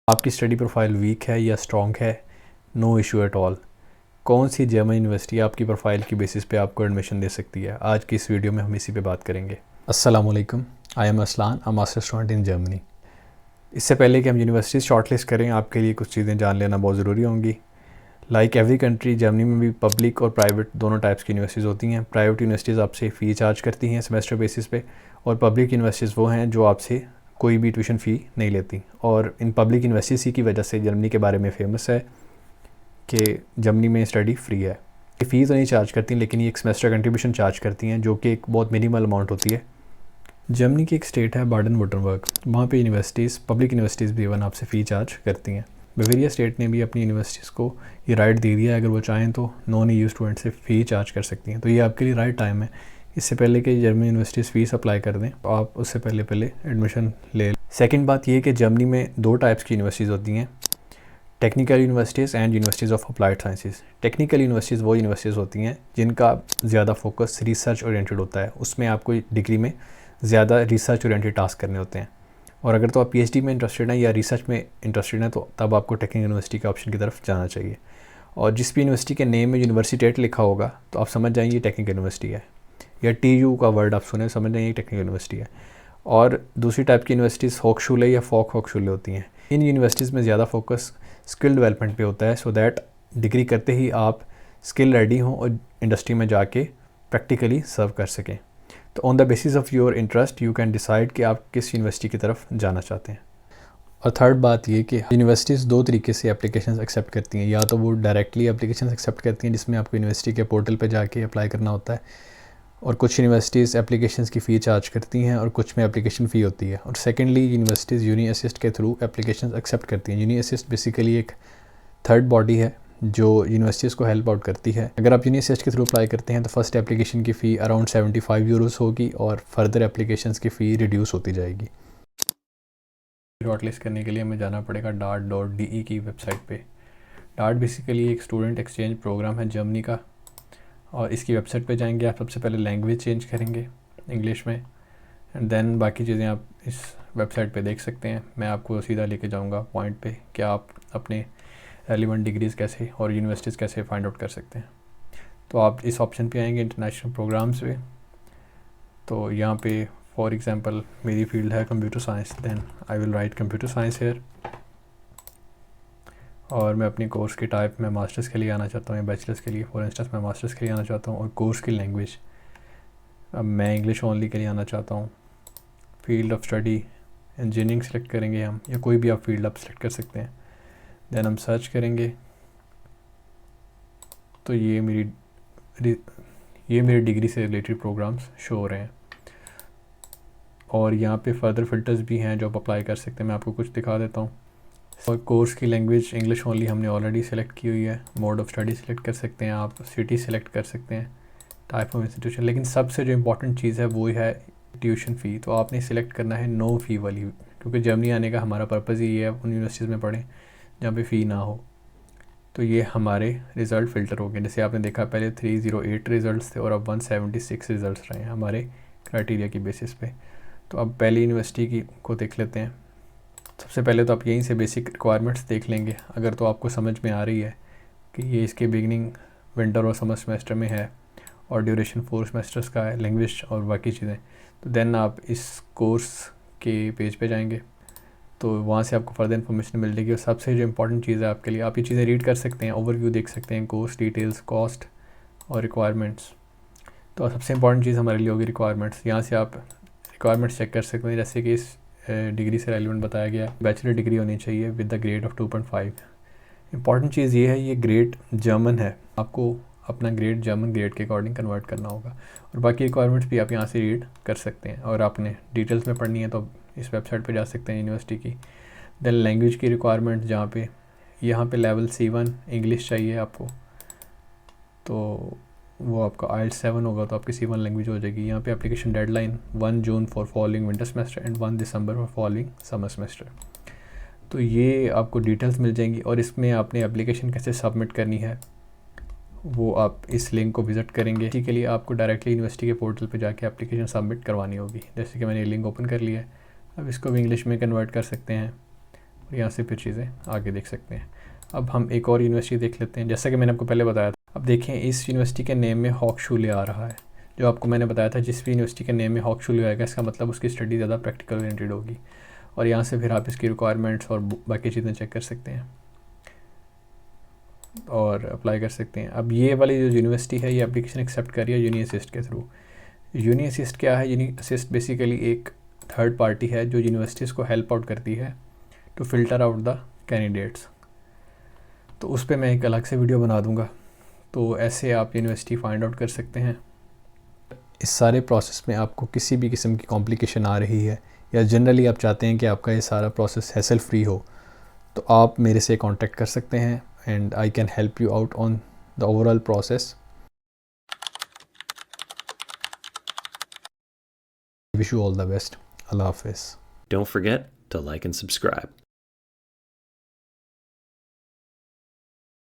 आपकी study profile weak है या स्ट्रॉन्ग है, नो इशू एट ऑल। कौन सी जर्मन यूनिवर्सिटी आपकी प्रोफाइल की बेसिस पे आपको एडमिशन दे सकती है, आज की इस वीडियो में हम इसी पे बात करेंगे। अस्सलाम वालेकुम, I am Aslan, a master student in Germany. इससे पहले कि हम यूनिवर्सिटीज़ शॉर्टलिस्ट करें, आपके लिए कुछ चीज़ें जान लेना बहुत ज़रूरी होंगी। लाइक एवरी कंट्री, जर्मनी में भी पब्लिक और प्राइवेट दोनों टाइप्स की यूनिवर्सिटीज़ होती हैं। प्राइवेट यूनिवर्सिटीज़ आपसे फ़ी चार्ज करती हैं सेमेस्टर बेसिस पे, और पब्लिक यूनिवर्सिटीज़ वो हैं जो आपसे कोई भी ट्यूशन फ़ी नहीं लेती। और इन पब्लिक यूनिवर्सिटीज़ की वजह से जर्मनी के बारे में फ़ेमस है कि जर्मनी में स्टडी फ्री है। ये फ़ी तो नहीं चार्ज करती, लेकिन ये एक सेमेस्टर कंट्रीब्यूशन चार्ज करती हैं, जो कि एक बहुत मिनिमल अमाउंट होती है। जर्मनी की एक स्टेट है बाडन वुर्टनबर्ग, वहाँ पे यूनिवर्सिटीज़, पब्लिक यूनिवर्सिटीज़ भी इवन आपसे फ़ी चार्ज करती हैं। बवेरिया स्टेट ने भी अपनी यूनिवर्सिटीज़ को ये राइट दे दिया है, अगर वो चाहें तो नॉन ईयू स्टूडेंट से फ़ी चार्ज कर सकती हैं। तो ये आपके लिए राइट टाइम है, इससे पहले कि जर्मनी यूनिवर्सिटीज़ फ़ीस अप्लाई कर दें, तो आप उससे पहले एडमिशन ले। सेकेंड बात ये कि जर्मनी में दो टाइप्स की यूनिवर्सिटीज़ होती हैं, technical universities and universities of applied sciences. Technical universities वो यूनिवर्सिटीज़ होती हैं जिनका ज़्यादा फोकस रिसर्च ओरिएंटेड होता है, उसमें आपको डिग्री में ज़्यादा रिसर्च ओरिएंटेड टास्क करने होते हैं। और अगर तो आप पीएचडी में इंटरेस्टेड हैं या रिसर्च में इंटरेस्टेड हैं, तो तब आपको टेक्निकल यूनिवर्सिटी के ऑप्शन की तरफ जाना चाहिए। और जिस भी यूनिवर्सिटी के नेम में यूनिवर्सिटेट लिखा होगा, तो आप समझ जाएंगे टेक्निकल यूनिवर्सिटी है, या TU का वर्ड आप सुने समझ जाएंगे टेक्निकल यूनिवर्सिटी है। और दूसरी टाइप की यूनिवर्सिटीज़ होक्सचुले या होक्सचुले होती हैं। इन यूनिवर्सिटीज़ में ज़्यादा फोकस स्किल डेवलपमेंट पे होता है, सो दैट डिग्री करते ही आप स्किल रेडी हों और इंडस्ट्री में जाके प्रैक्टिकली सर्व कर सकें। तो on the basis of your interest you can decide कि आप किस यूनिवर्सिटी की तरफ जाना चाहते हैं। और थर्ड बात ये कि यूनिवर्सिटीज़ दो तरीके से एप्लीकेशंस एक्सेप्ट करती हैं, या तो वो डायरेक्टली एप्लीकेशंस एक्सेप्ट करती हैं जिसमें आपको यूनिवर्सिटी के पोर्टल पे जाके अप्लाई करना होता है, और कुछ यूनिवर्सिटीज़ एप्लीकेशंस की फ़ी चार्ज करती हैं और कुछ में एप्लीकेशन फ़ी होती है। और सेकेंडली यूनिवर्सिटीज़ यूनी असिस्ट के थ्रू एप्लीकेशंस एक्सेप्ट करती हैं। यूनी असिस्ट बेसिकली एक थर्ड बॉडी है जो यूनिवर्सिटीज़ को हेल्प आउट करती है। अगर आप यूनी असिस्ट के थ्रू अप्लाई करते हैं तो फर्स्ट एप्लीकेशन की फ़ी अराउंड 75 यूरोज़ होगी, और फर्दर एप्लीकेशंस की फ़ी रिड्यूस होती जाएगी। शॉर्टलिस्ट करने के लिए हमें जाना पड़ेगा DART.de की वेबसाइट पे। DART बेसिकली एक स्टूडेंट एक्सचेंज प्रोग्राम है जर्मनी का, और इसकी वेबसाइट पे जाएंगे आप, सबसे पहले लैंग्वेज चेंज करेंगे इंग्लिश में, एंड देन बाकी चीज़ें आप इस वेबसाइट पे देख सकते हैं। मैं आपको सीधा लेके जाऊंगा पॉइंट पे कि आप अपने रेलिवेंट डिग्रीज़ कैसे और यूनिवर्सिटीज़ कैसे फाइंड आउट कर सकते हैं। तो आप इस ऑप्शन पे आएंगे इंटरनेशनल प्रोग्राम्स पे। तो यहाँ पे फॉर एग्ज़ाम्पल मेरी फील्ड है computer science, then I will write computer science here. और मैं अपनी कोर्स की टाइप में मास्टर्स के लिए आना चाहता हूँ या बैचलर्स के लिए, फॉर इंस्टेंस मैं मास्टर्स के लिए आना चाहता हूँ। और कोर्स की लैंग्वेज अब मैं इंग्लिश ओनली के लिए आना चाहता हूँ। Field of study engineering select करेंगे हम, या कोई भी आप फील्ड आप सेलेक्ट कर सकते हैं। देन हम सर्च करेंगे, तो ये मेरी डिग्री से रिलेटेड प्रोग्राम्स शो हो रहे हैं। और यहाँ पे फर्दर फ़िल्टर्स भी हैं जो आप अप्लाई कर सकते हैं, मैं आपको कुछ दिखा देता हूँ। और कोर्स की लैंग्वेज इंग्लिश ओनली हमने ऑलरेडी सेलेक्ट की हुई है। मोड ऑफ़ स्टडी सेलेक्ट कर सकते हैं आप, सिटी सेलेक्ट कर सकते हैं, टाइप ऑफ इंस्टीट्यूशन। लेकिन सबसे जो इम्पोर्टेंट चीज़ है वो है ट्यूशन फ़ी। तो आपने सिलेक्ट करना है नो फ़ी वाली, क्योंकि जर्मनी आने का हमारा पर्पज़ ही ये है उन यूनिवर्सिटीज़ में पढ़ें जहाँ पे फ़ी ना हो। तो ये हमारे रिज़ल्ट फ़िल्टर हो गए। जैसे आपने देखा पहले 308 रिज़ल्ट थे और अब 176 रिज़ल्ट रहे हैं हमारे क्राइटेरिया की बेसिस पे। तो अब पहली यूनिवर्सिटी को देख लेते हैं। सबसे पहले तो आप यहीं से बेसिक रिक्वायरमेंट्स देख लेंगे, अगर तो आपको समझ में आ रही है कि ये इसके बिगनिंग विंटर और समर सेमेस्टर में है, और ड्यूरेशन 4 सेमेस्टर्स का है, लैंग्वेज और बाकी चीज़ें। तो देन आप इस कोर्स के पेज पे जाएंगे, तो वहाँ से आपको फर्दर इन्फॉर्मेशन मिल जाएगी। और सबसे जो इंपॉर्टेंट चीज़ है आपके लिए, आप ये चीज़ें रीड कर सकते हैं, ओवरव्यू देख सकते हैं, कोर्स डिटेल्स, कॉस्ट और रिक्वायरमेंट्स। तो सबसे इंपॉर्टेंट चीज़ हमारे लिए होगी रिक्वायरमेंट्स। यहाँ से आप रिक्वायरमेंट्स चेक कर सकते हैं, जैसे कि इस डिग्री से रेलिवेंट बताया गया है, बैचलर डिग्री होनी चाहिए with the grade of 2.5। Important चीज़ ये है, ये ग्रेड जर्मन है, आपको अपना ग्रेड जर्मन ग्रेड के अकॉर्डिंग कन्वर्ट करना होगा। और बाकी रिक्वायरमेंट्स भी आप यहाँ से रीड कर सकते हैं, और आपने डिटेल्स में पढ़नी है तो इस वेबसाइट पे जा सकते हैं यूनिवर्सिटी की। देन लैंग्वेज की रिक्वायरमेंट, जहाँ पे यहाँ पे लेवल C1 इंग्लिश चाहिए आपको, तो वो आपका IELTS 7 होगा तो आपकी C1 लैंग्वेज हो जाएगी। यहाँ पे application deadline 1 June for following winter semester and 1 December for following summer semester. तो ये आपको डिटेल्स मिल जाएंगी, और इसमें आपने एप्लीकेशन कैसे सबमिट करनी है वो आप इस लिंक को विज़िट करेंगे। इसी के लिए आपको डायरेक्टली यूनिवर्सिटी के पोर्टल पे जाके एप्लीकेशन सबमिट करवानी होगी। जैसे कि मैंने ये लिंक ओपन कर लिया है, अब इसको भी इंग्लिश में कन्वर्ट कर सकते हैं, यहाँ से फिर चीज़ें आगे देख सकते हैं। अब हम एक और यूनिवर्सिटी देख लेते हैं। जैसा कि मैंने आपको पहले बताया था, अब देखें इस यूनिवर्सिटी के नेम में हॉक्सशुले आ रहा है। जो आपको मैंने बताया था, जिस भी यूनिवर्सिटी के नेम में हॉक्सशुले आएगा इसका मतलब उसकी स्टडी ज़्यादा प्रैक्टिकल ओरिएंटेड होगी। और यहाँ से फिर आप इसकी रिक्वायरमेंट्स और बाकी चीज़ें चेक कर सकते हैं और अप्लाई कर सकते हैं। अब ये वाली जो यूनिवर्सिटी है ये एप्लीकेशन एक्सेप्ट कर रही है यूनि असिस्ट के थ्रू। यूनि असिस्ट क्या है? यूनि असिस्ट बेसिकली एक थर्ड पार्टी है जो यूनिवर्सिटीज़ को हेल्प आउट करती है to filter out the candidates. तो उस पर मैं एक अलग से वीडियो बना दूंगा, तो ऐसे आप यूनिवर्सिटी फाइंड आउट कर सकते हैं। इस सारे प्रोसेस में आपको किसी भी किस्म की कॉम्प्लिकेशन आ रही है या जनरली आप चाहते हैं कि आपका ये सारा प्रोसेस हैसल फ्री हो, तो आप मेरे से कांटेक्ट कर सकते हैं and I can help you out on the overall process. Wish you all the best. अल्लाह हाफिज़। Don't forget to like and subscribe.